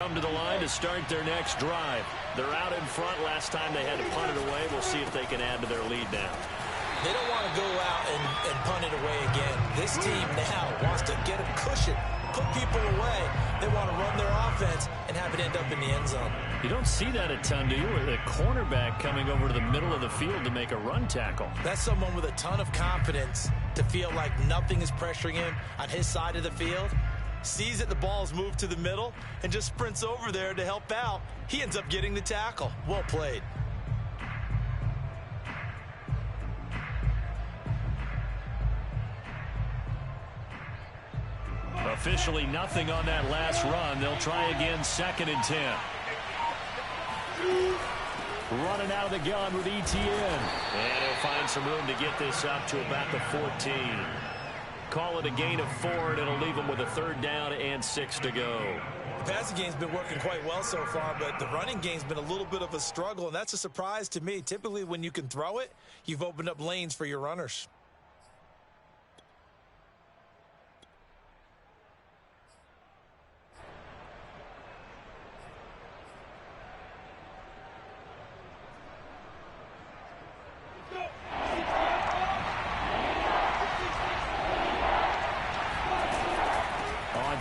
Come to the line to start their next drive. They're out in front. Last time they had to punt it away. We'll see if they can add to their lead now. They don't want to go out and punt it away again. This team now wants to get a cushion, put people away. They want to run their offense and have it end up in the end zone. You don't see that a ton, do you? With a cornerback coming over to the middle of the field to make a run tackle. That's someone with a ton of confidence to feel like nothing is pressuring him on his side of the field. Sees that the ball's moved to the middle and just sprints over there to help out. He ends up getting the tackle. Well played. Officially nothing on that last run. They'll try again, 2nd and 10. Running out of the gun with Etienne. And he'll find some room to get this up to about the 14. Call it a gain of 4, and it'll leave them with a 3rd down and 6 to go. The passing game's been working quite well so far, but the running game's been a little bit of a struggle, and that's a surprise to me. Typically, when you can throw it, you've opened up lanes for your runners.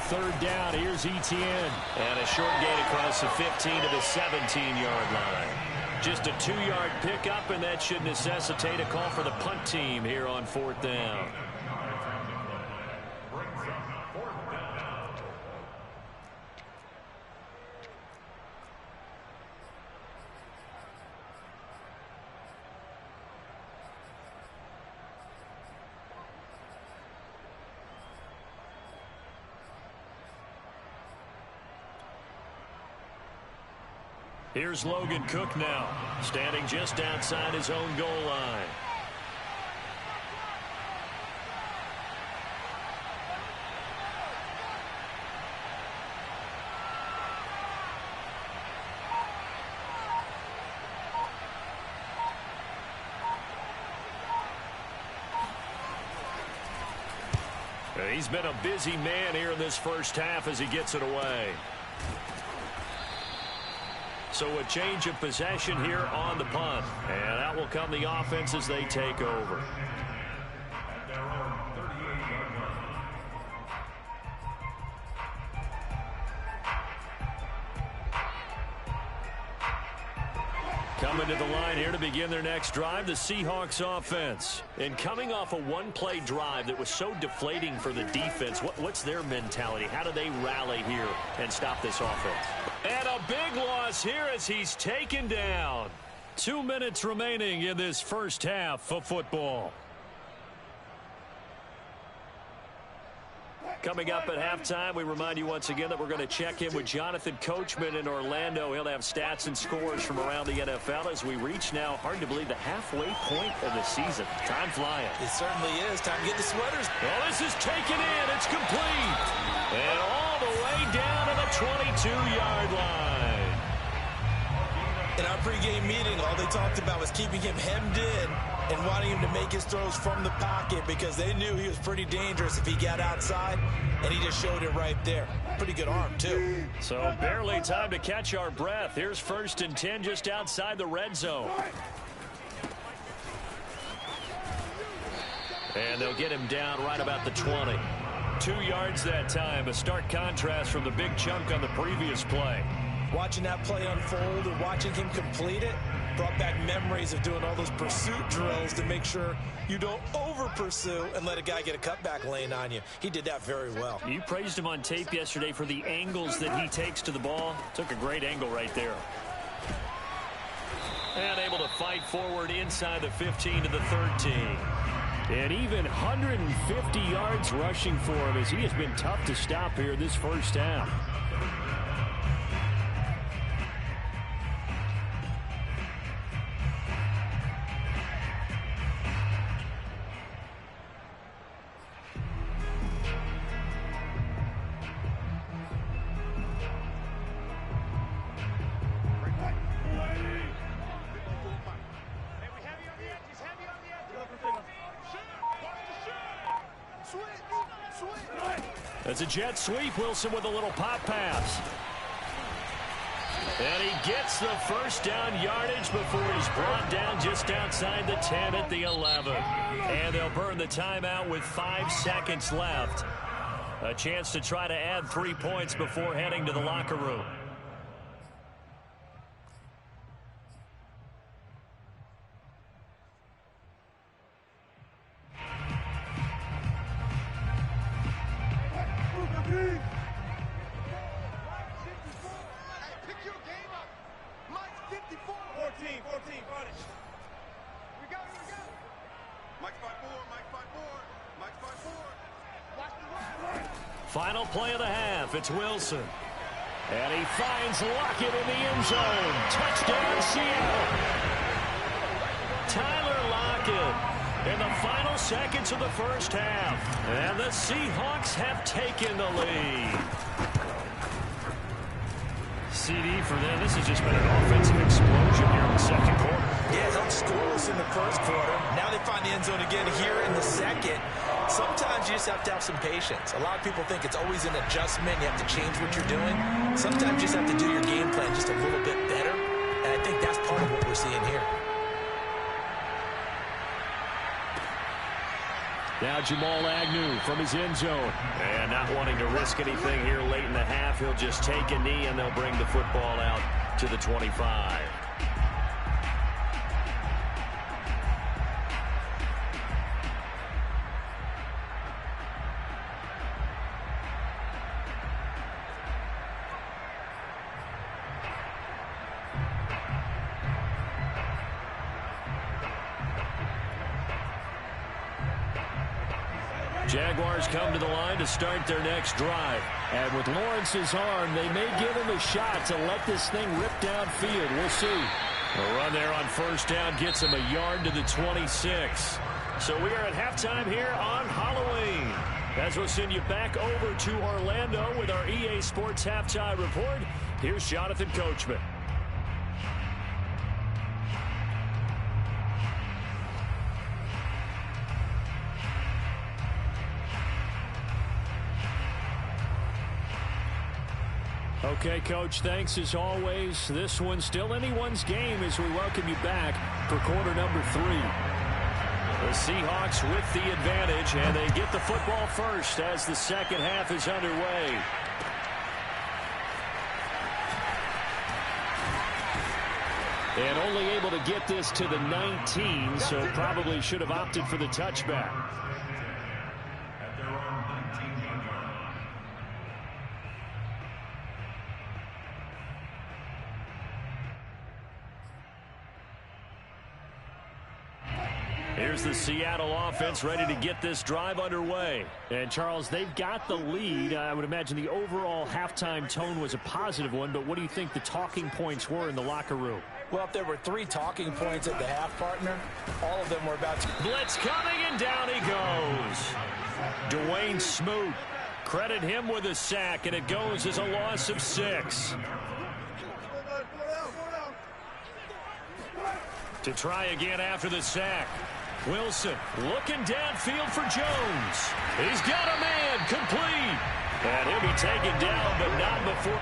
Third down, here's Etienne. And a short gain across the 15 to the 17-yard line. Just a 2-yard pickup, and that should necessitate a call for the punt team here on 4th down. Here's Logan Cook now, standing just outside his own goal line. He's been a busy man here in this first half as he gets it away. So a change of possession here on the punt. And that will come the offense as they take over. Coming to the line here to begin their next drive, the Seahawks offense. And coming off a one-play drive that was so deflating for the defense, what's their mentality? How do they rally here and stop this offense? And a big loss here as he's taken down. 2 minutes remaining in this first half of football. Coming up at halftime, we remind you once again that we're going to check in with Jonathan Coachman in Orlando. He'll have stats and scores from around the NFL as we reach now, hard to believe, the halfway point of the season. Time flying. It certainly is. Time to get the sweaters. Well, this is taken in. It's complete. And all the way down to the 22-yard line. In our pregame meeting, all they talked about was keeping him hemmed in and wanting him to make his throws from the pocket because they knew he was pretty dangerous if he got outside, and he just showed it right there. Pretty good arm, too. So barely time to catch our breath. Here's 1st and 10 just outside the red zone. And they'll get him down right about the 20. 2 yards that time, a stark contrast from the big chunk on the previous play. Watching that play unfold and watching him complete it brought back memories of doing all those pursuit drills to make sure you don't over-pursue and let a guy get a cutback lane on you. He did that very well. You praised him on tape yesterday for the angles that he takes to the ball. Took a great angle right there. And able to fight forward inside the 15 to the 13. And even 150 yards rushing for him as he has been tough to stop here this first half. It's a jet sweep. Wilson with a little pop pass. And he gets the first down yardage before he's brought down just outside the 10 at the 11. And they'll burn the timeout with 5 seconds left. A chance to try to add 3 points before heading to the locker room. Final play of the half. It's Wilson. And he finds Lockett in the end zone. Touchdown, Seattle. Tyler Lockett in the final seconds of the first half. And the Seahawks have taken the lead. CD for them. This has just been an offensive explosion here in the second quarter. Yeah, held scoreless in the first quarter. Now they find the end zone again here in the second. Sometimes you just have to have some patience. A lot of people think it's always an adjustment. You have to change what you're doing. Sometimes you just have to do your game plan just a little bit better. And I think that's part of what we're seeing here. Now Jamal Agnew from his end zone. And not wanting to risk anything here late in the half, he'll just take a knee and they'll bring the football out to the 25. Jaguars come to the line to start their next drive. And with Lawrence's arm, they may give him a shot to let this thing rip downfield. We'll see. A run there on first down gets him a yard to the 26. So we are at halftime here on Halloween. As we'll send you back over to Orlando with our EA Sports Halftime Report, here's Jonathan Coachman. Okay, Coach, thanks as always. This one's still anyone's game as we welcome you back for quarter number 3. The Seahawks with the advantage, and they get the football first as the second half is underway. And only able to get this to the 19, so probably should have opted for the touchback. Here's the Seattle offense ready to get this drive underway. And, Charles, they've got the lead. I would imagine the overall halftime tone was a positive one, but what do you think the talking points were in the locker room? Well, if there were 3 talking points at the half, partner, all of them were about to... Blitz coming, and down he goes. Dwayne Smoot, credit him with a sack, and it goes as a loss of 6. To try again after the sack. Wilson looking downfield for Jones. He's got a man complete. And he'll be taken down, but not before.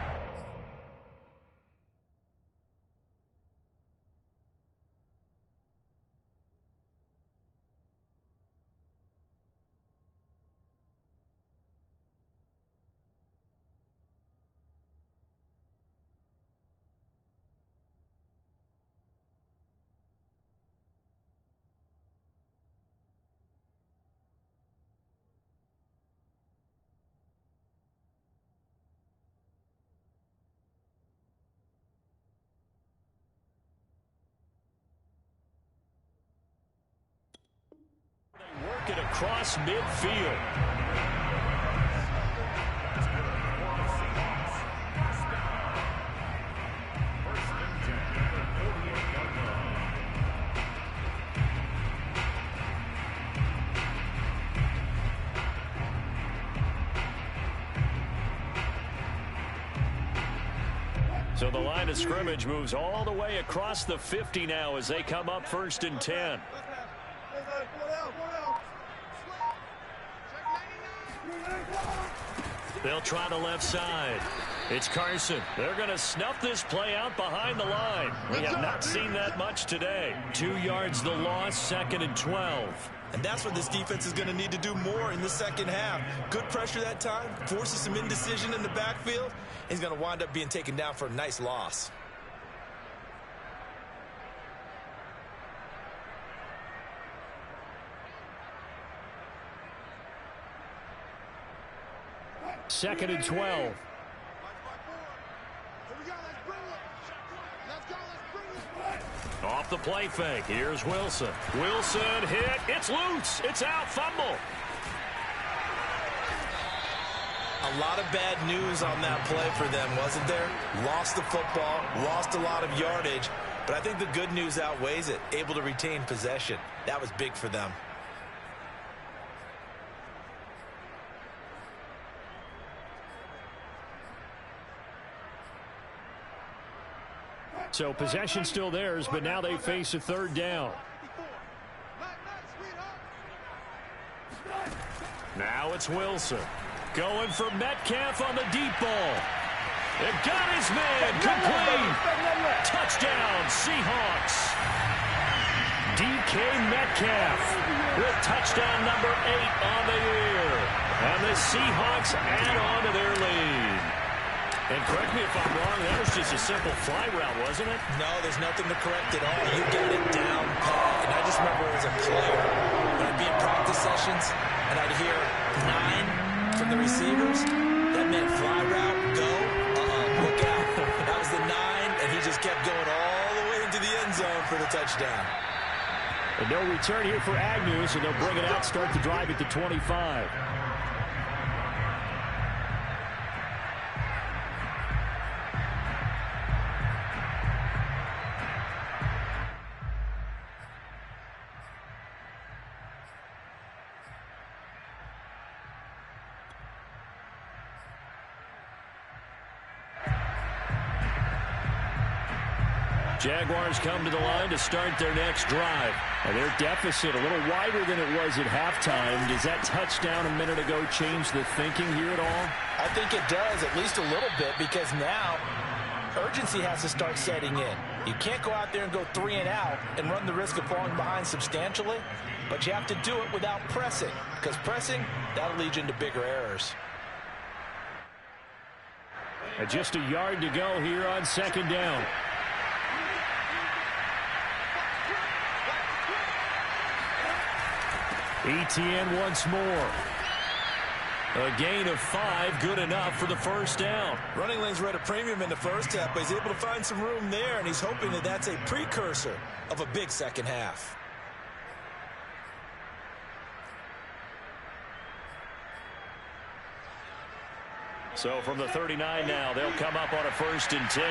Work it across midfield. So the line of scrimmage moves all the way across the 50 now as they come up 1st and 10. They'll try the left side. It's Carson. They're going to snuff this play out behind the line. We have not seen that much today. 2 yards the loss, 2nd and 12. And that's what this defense is going to need to do more in the second half. Good pressure that time, forces some indecision in the backfield. He's going to wind up being taken down for a nice loss. Second and 12. Off the play fake. Here's Wilson. Wilson hit. It's loose. It's out. Fumble. A lot of bad news on that play for them, wasn't there? Lost the football, lost a lot of yardage, but I think the good news outweighs it. Able to retain possession. That was big for them. So possession still theirs, but now they face a 3rd down. Now it's Wilson. Going for Metcalf on the deep ball. It got his man. Complete. Touchdown, Seahawks. DK Metcalf with touchdown number 8 on the year. And the Seahawks add on to their lead. And correct me if I'm wrong, that was just a simple fly route, wasn't it? No, there's nothing to correct at all. You got it down pat. And I just remember as a player, when I'd be in practice sessions, and I'd hear 9 from the receivers, that meant fly route, go, look out. That was the 9, and he just kept going all the way into the end zone for the touchdown. And no return here for Agnew, so they'll bring it out, start the drive at the 25. Jaguars come to the line to start their next drive. And their deficit a little wider than it was at halftime. Does that touchdown a minute ago change the thinking here at all? I think it does, at least a little bit, because now urgency has to start setting in. You can't go out there and go 3 and out and run the risk of falling behind substantially, but you have to do it without pressing, because pressing, that'll lead you into bigger errors. And just a yard to go here on 2nd down. Etienne once more. A gain of 5, good enough for the 1st down. Running lanes were at a premium in the first half, but he's able to find some room there, and he's hoping that that's a precursor of a big second half. So from the 39 now, they'll come up on a 1st and 10.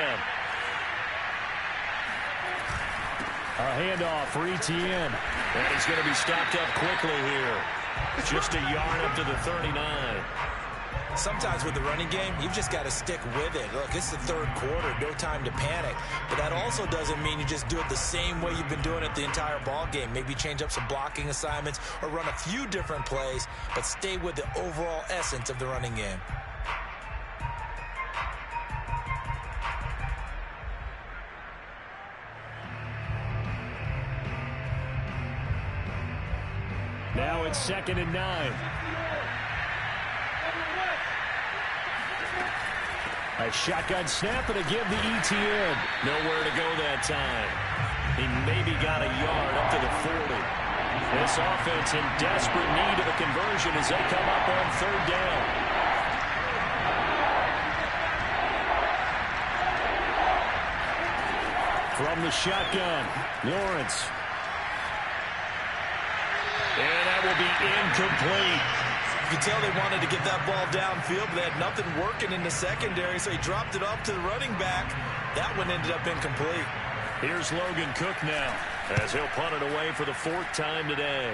A handoff for Etienne. And he's going to be stopped up quickly here. Just a yard up to the 39. Sometimes with the running game, you've just got to stick with it. Look, it's the 3rd quarter, no time to panic. But that also doesn't mean you just do it the same way you've been doing it the entire ball game. Maybe change up some blocking assignments or run a few different plays, but stay with the overall essence of the running game. Now it's 2nd and 9. A shotgun snap and a give to Etienne. Nowhere to go that time. He maybe got a yard up to the 40. This offense in desperate need of a conversion as they come up on 3rd down. From the shotgun, Lawrence. And that will be incomplete. You can tell they wanted to get that ball downfield, but they had nothing working in the secondary, so he dropped it off to the running back. That one ended up incomplete. Here's Logan Cook now, as he'll punt it away for the 4th time today.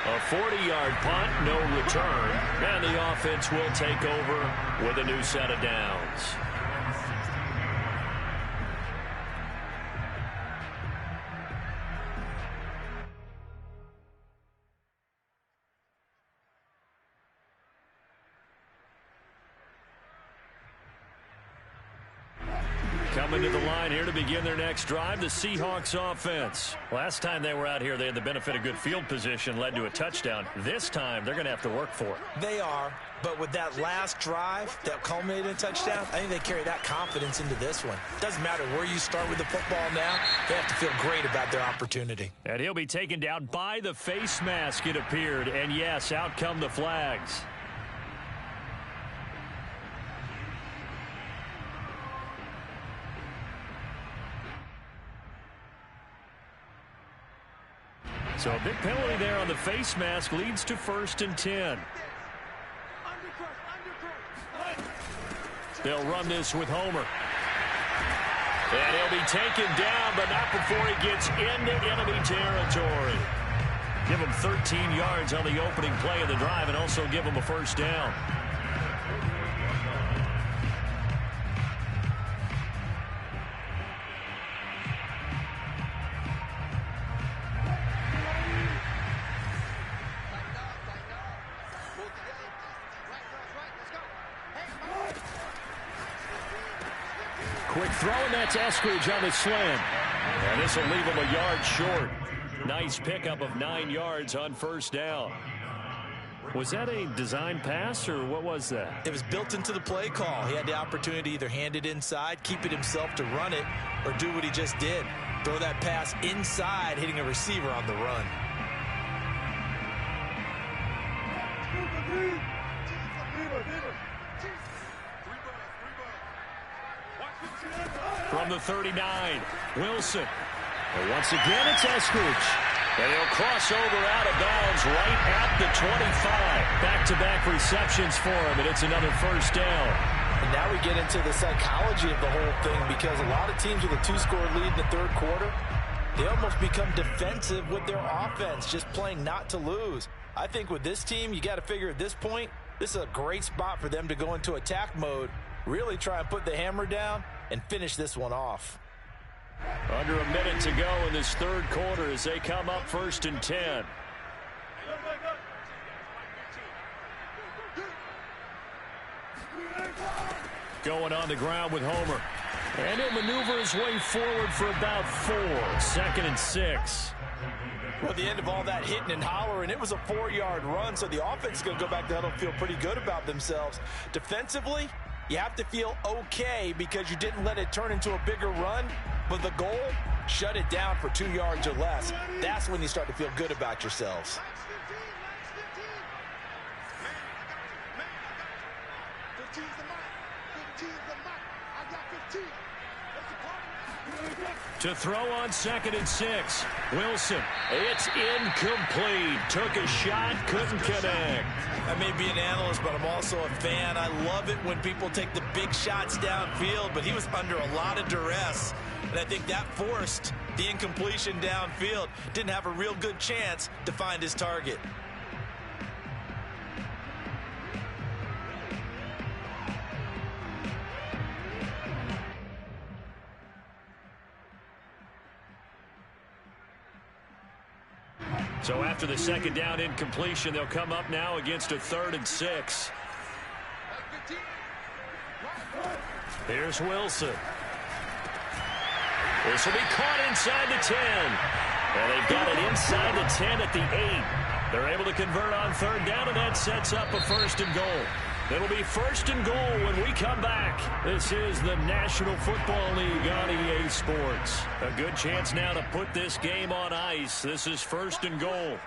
A 40-yard punt, no return, and the offense will take over with a new set of downs. Coming to the line here to begin their next drive, the Seahawks offense. Last time they were out here, they had the benefit of good field position, led to a touchdown. This time, they're going to have to work for it. They are, but with that last drive that culminated in a touchdown, I think they carry that confidence into this one. Doesn't matter where you start with the football now, they have to feel great about their opportunity. And he'll be taken down by the face mask, it appeared. And yes, out come the flags. So a big penalty there on the face mask leads to 1st and 10. They'll run this with Homer. And he'll be taken down, but not before he gets into enemy territory. Give him 13 yards on the opening play of the drive and also give him a 1st down. Quick throw, and that's Eskridge on the slam. And this will leave him a yard short. Nice pickup of 9 yards on 1st down. Was that a design pass, or what was that? It was built into the play call. He had the opportunity to either hand it inside, keep it himself to run it, or do what he just did. Throw that pass inside, hitting a receiver on the run. From the 39, Wilson. And once again, it's Eskridge. And he'll cross over out of bounds right at the 25. Back-to-back receptions for him, and it's another 1st down. And now we get into the psychology of the whole thing, because a lot of teams with a 2-score lead in the 3rd quarter, they almost become defensive with their offense, just playing not to lose. I think with this team, you got to figure at this point, this is a great spot for them to go into attack mode, really try and put the hammer down and finish this one off. Under a minute to go in this 3rd quarter as they come up 1st and 10. Going on the ground with Homer. And he'll maneuver his way forward for about 4. 2nd and 6. Well, at the end of all that hitting and hollering, it was a 4-yard run, so the offense is going to go back to huddle and feel pretty good about themselves. Defensively, you have to feel okay because you didn't let it turn into a bigger run, but the goal, shut it down for 2 yards or less. That's when you start to feel good about yourselves. To throw on 2nd and 6. Wilson. It's incomplete. Took a shot, couldn't connect. I may be an analyst, but I'm also a fan. I love it when people take the big shots downfield, but he was under a lot of duress. And I think that forced the incompletion downfield. Didn't have a real good chance to find his target. So after the 2nd down incompletion, they'll come up now against a 3rd and 6. Here's Wilson. This will be caught inside the 10. And they've got it inside the 10 at the 8. They're able to convert on 3rd down, and that sets up a 1st and goal. It'll be 1st and goal when we come back. This is the National Football League on EA Sports. A good chance now to put this game on ice. This is 1st and goal.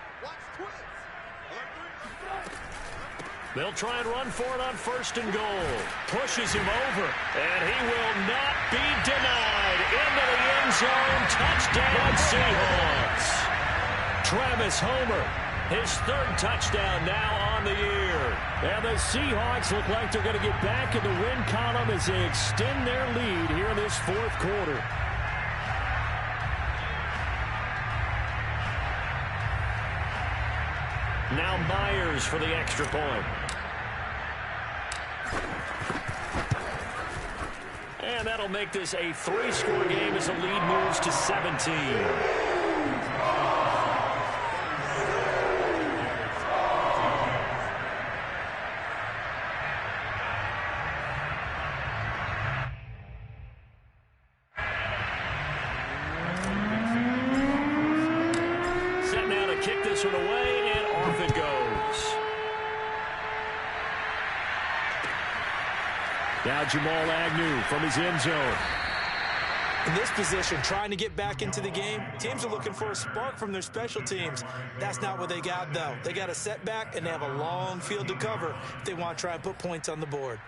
They'll try and run for it on 1st and goal. Pushes him over, and he will not be denied. Into the end zone. Touchdown, Seahawks. Travis Homer, his 3rd touchdown now on the year. And the Seahawks look like they're going to get back in the win column as they extend their lead here in this 4th quarter. Now Myers for the extra point. And that'll make this a 3-score game as the lead moves to 17. Now Jamal Agnew from his end zone. In this position, trying to get back into the game, teams are looking for a spark from their special teams. That's not what they got, though. They got a setback, and they have a long field to cover if they want to try and put points on the board.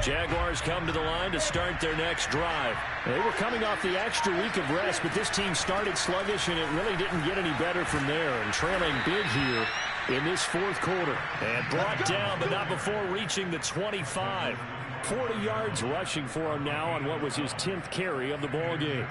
Jaguars come to the line to start their next drive. They were coming off the extra week of rest, but this team started sluggish, and it really didn't get any better from there. And trailing big here in this fourth quarter. And brought down, but not before reaching the 25. 40 yards rushing for him now on what was his 10th carry of the ball game.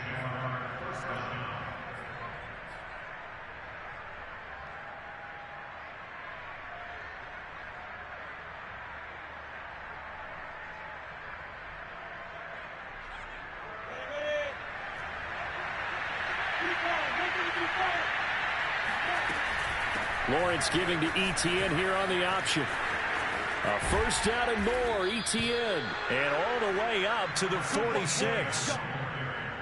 Lawrence giving to Etienne here on the option. A first down and more, Etienne. And all the way up to the 46.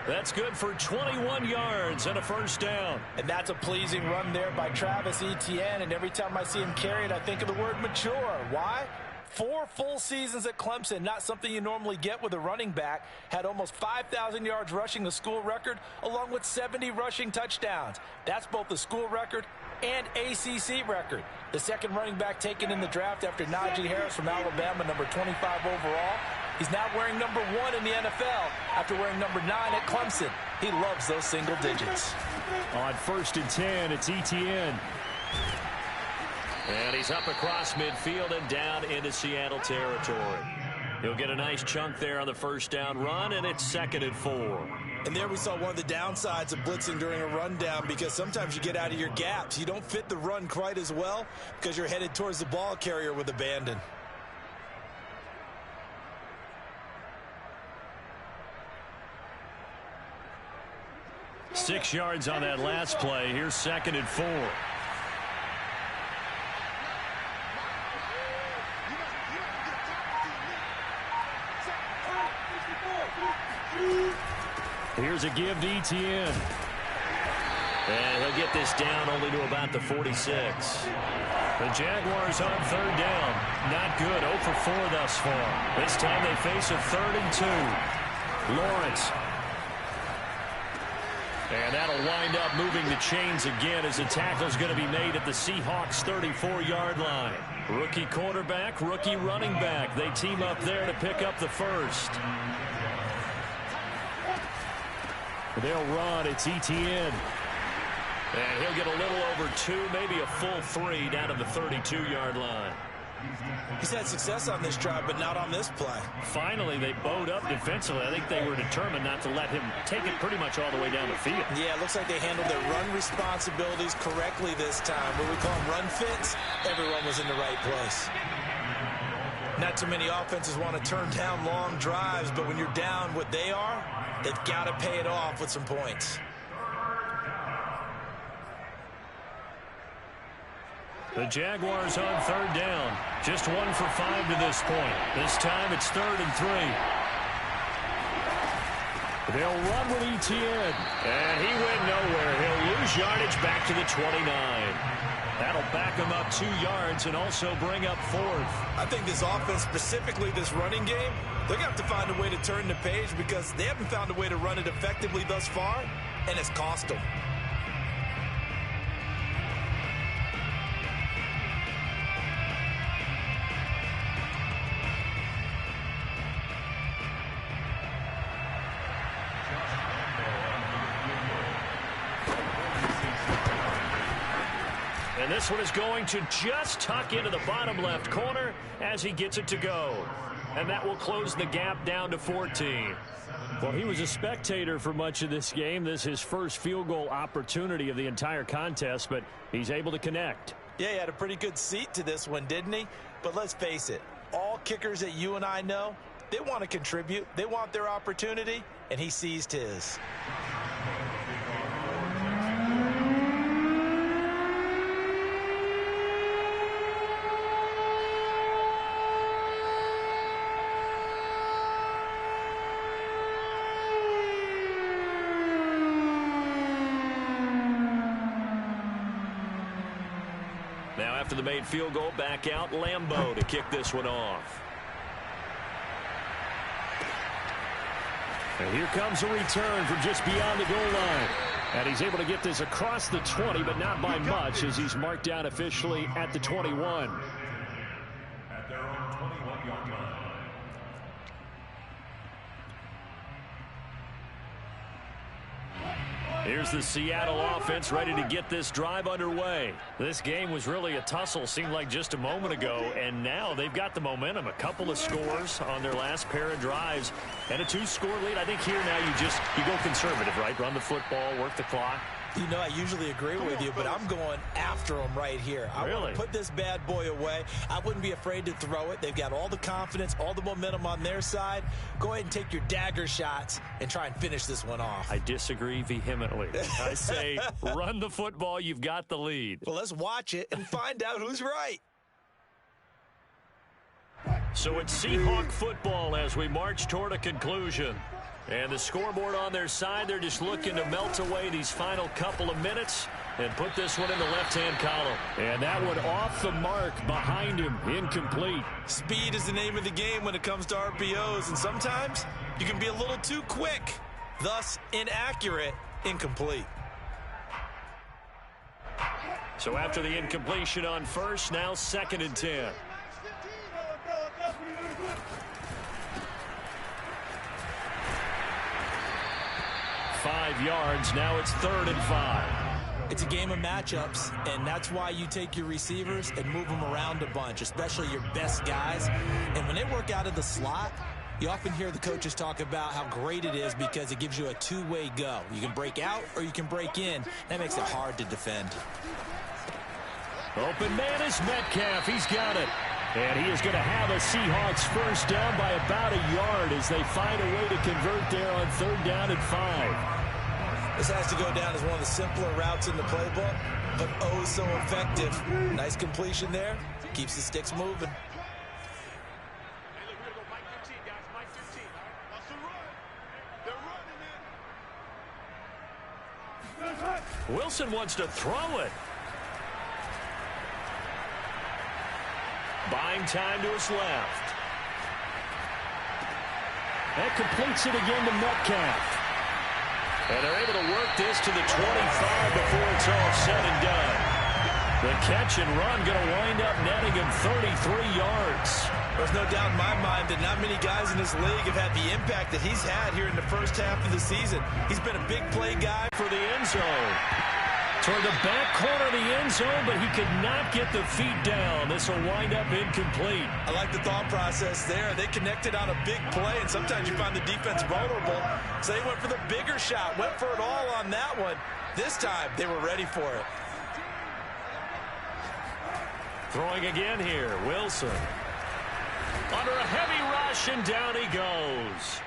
That's good for 21 yards and a first down. And that's a pleasing run there by Travis Etienne. And every time I see him carry it, I think of the word mature. Why? 4 full seasons at Clemson, not something you normally get with a running back. Had almost 5,000 yards rushing, the school record, along with 70 rushing touchdowns. That's both the school record and ACC record. The second running back taken in the draft after Najee Harris from Alabama, number 25 overall. He's now wearing number 1 in the NFL after wearing number 9 at Clemson. He loves those single digits. On 1st and 10, it's Etienne. And he's up across midfield and down into Seattle territory. He'll get a nice chunk there on the first down run, and it's 2nd and 4. And there we saw one of the downsides of blitzing during a rundown, because sometimes you get out of your gaps. You don't fit the run quite as well because you're headed towards the ball carrier with abandon. Six yards on that last play. Here's 2nd and 4. Here's a give to Etienne. And he'll get this down only to about the 46. The Jaguars on 3rd down. Not good. 0 for 4 thus far. This time they face a 3rd and 2. Lawrence. And that'll wind up moving the chains again as the tackle's going to be made at the Seahawks 34-yard line. Rookie quarterback, rookie running back. They team up there to pick up the first. They'll run. It's Etienne. And he'll get a little over 2, maybe a full 3 down to the 32-yard line. He's had success on this drive, but not on this play. Finally, they bowed up defensively. I think they were determined not to let him take it pretty much all the way down the field. Yeah, it looks like they handled their run responsibilities correctly this time. What we call them run fits, everyone was in the right place. Not too many offenses want to turn down long drives, but when you're down what they are, they've got to pay it off with some points. The Jaguars on 3rd down. Just 1 for 5 to this point. This time it's 3rd and 3. They'll run with Etienne. And he went nowhere. He'll lose yardage back to the 29. That'll back him up 2 yards and also bring up 4th. I think this offense, specifically this running game, they're going to have to find a way to turn the page because they haven't found a way to run it effectively thus far, and it's cost them. And this one is going to just tuck into the bottom left corner as he gets it to go. And that will close the gap down to 14. Well, he was a spectator for much of this game. This is his first field goal opportunity of the entire contest, but he's able to connect. Yeah, he had a pretty good seat to this one, didn't he? But let's face it, all kickers that you and I know, they want to contribute. They want their opportunity, and he seized his. Now after the made field goal, back out Lambeau to kick this one off. And here comes a return from just beyond the goal line. And he's able to get this across the 20, but not by much, as he's marked down officially at the 21. At their own 21-yard line. Here's the Seattle offense ready to get this drive underway. This game was really a tussle, seemed like just a moment ago, and now they've got the momentum. A couple of scores on their last pair of drives and a 2-score lead. I think here now you go conservative, right? Run the football, work the clock. You know, I usually agree with you, but I'm going after them right here. I want to put this bad boy away. I wouldn't be afraid to throw it. They've got all the confidence, all the momentum on their side. Go ahead and take your dagger shots and try and finish this one off. I disagree vehemently. I say run the football. You've got the lead. Well, let's watch it and find out who's right. So it's Seahawk football as we march toward a conclusion. And the scoreboard on their side, they're just looking to melt away these final couple of minutes and put this one in the left-hand column. And that one off the mark behind him, incomplete. Speed is the name of the game when it comes to RPOs, and sometimes you can be a little too quick, thus inaccurate, incomplete. So after the incompletion on first, now 2nd and 10. Five yards. Now it's 3rd and 5. It's a game of matchups, and that's why you take your receivers and move them around a bunch, especially your best guys. And when they work out of the slot, you often hear the coaches talk about how great it is because it gives you a two-way go. You can break out or you can break in. That makes it hard to defend. Open man is Metcalf. He's got it. And he is going to have a Seahawks first down by about a yard as they find a way to convert there on 3rd down and 5. This has to go down as one of the simpler routes in the playbook, but oh so effective. Nice completion there. Keeps the sticks moving. Wilson wants to throw it. Buying time to his left. That completes it again to Metcalf. And they're able to work this to the 25 before it's all said and done. The catch and run going to wind up netting him 33 yards. There's no doubt in my mind that not many guys in this league have had the impact that he's had here in the first half of the season. He's been a big play guy for the end zone. Toward the back corner of the end zone, but he could not get the feet down. This will wind up incomplete. I like the thought process there. They connected on a big play, and sometimes you find the defense vulnerable. So they went for the bigger shot, went for it all on that one. This time, they were ready for it. Throwing again here, Wilson. Under a heavy rush, and down he goes.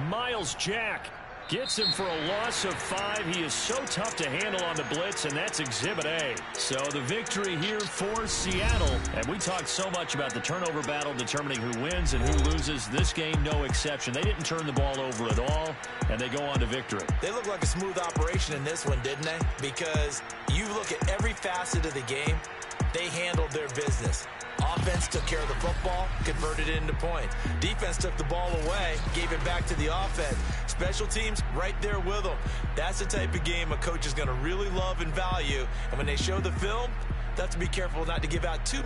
Miles Jack gets him for a loss of 5. He is so tough to handle on the blitz, and that's Exhibit A. So the victory here for Seattle. And we talked so much about the turnover battle determining who wins and who loses. This game, no exception. They didn't turn the ball over at all, and they go on to victory. They look like a smooth operation in this one, didn't they? Because you look at every facet of the game, they handled their business. Offense took care of the football, converted it into points. Defense took the ball away, gave it back to the offense. Special teams right there with them. That's the type of game a coach is going to really love and value. And when they show the film, they have to be careful not to give out too